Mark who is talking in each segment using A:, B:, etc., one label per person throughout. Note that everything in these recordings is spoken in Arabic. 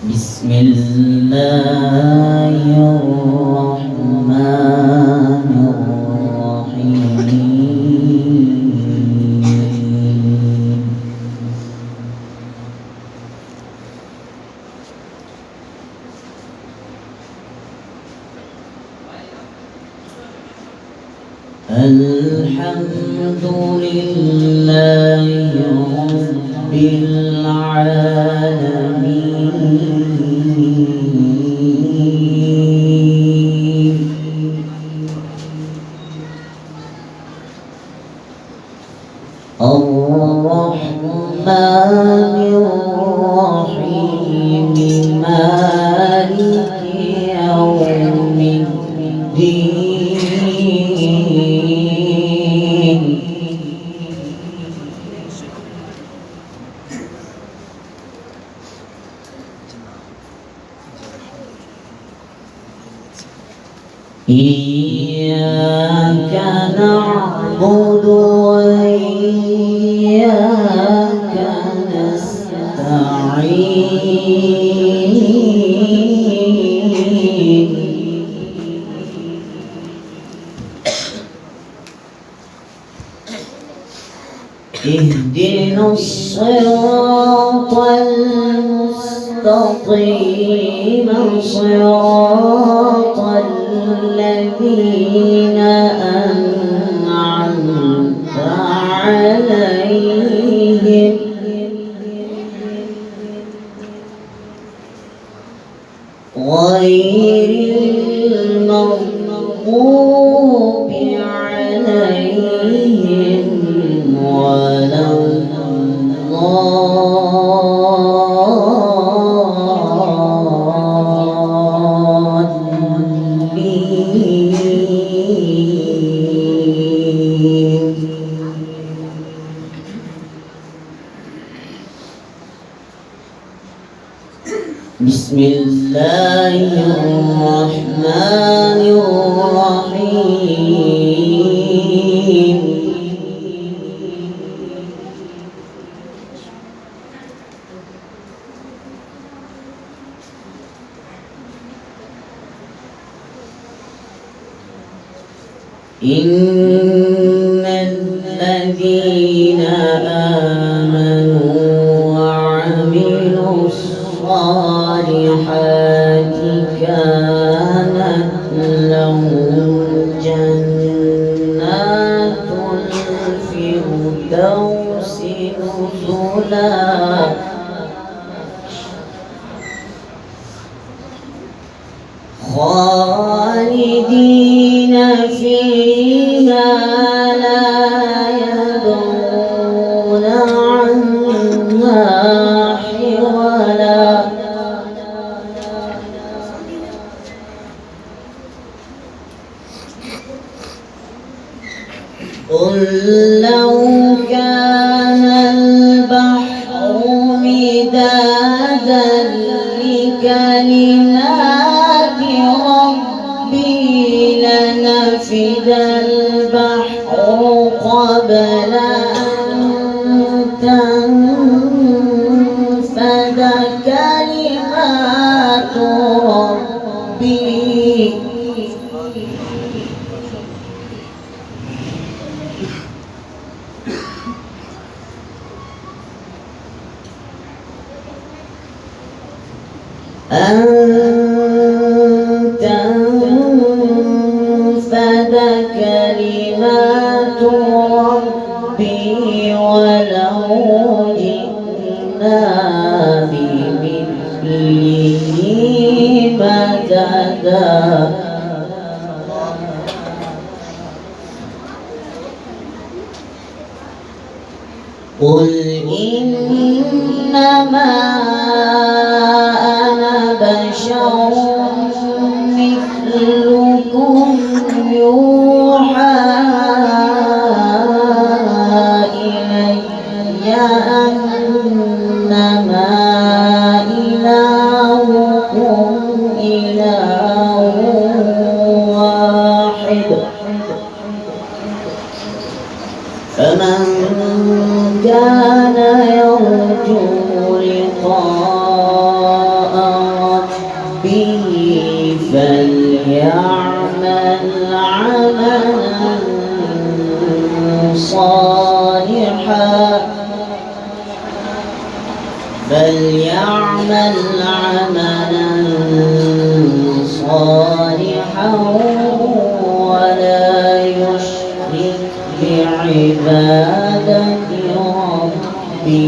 A: بسم الله الرحمن الرحيم. الحمد لله رب العالمين. الرحمن الرحيم مالك يوم الدين. إياك نعبد وإياك نستعين. اهدنا الصراط المستقيم صراط الذين أنعمت عليهم غير المغضوب عليهم ولا الضالين. بسم الله الرحمن الرحيم. إن الذين آمنوا وعملوا الصالحات كانت لهم جنات الفردوس نزلا خالدين فيها لا يبغون عنها حولا. قل لو كان البحر مدادا لكلمات ربي لنفد البحر قبل أن تنفد كلمات ربي أن تنفد كلمات ربي ولو جئنا بمثله مددا. قل إنما بشر مثلكم يوحى إلي أنما إلهكم إله واحد. فمن كان يرجو لقاء يعمل عملا صالحا ولا يشرك بعبادة ربه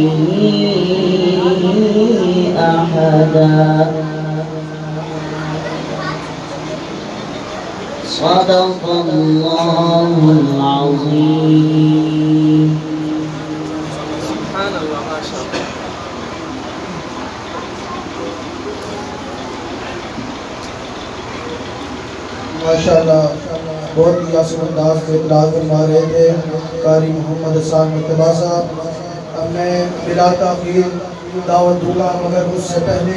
A: أحدا. صدق الله العظيم.
B: سبحان الله ما شاء الله.
C: माशाअल्लाह बहुत ही आसान अंदाज से इकरार फरमा रहे थे कारी मोहम्मद हसन मुर्तबा साहब। अब मैं बिला ताखीर दावत दूंगा, मगर उससे पहले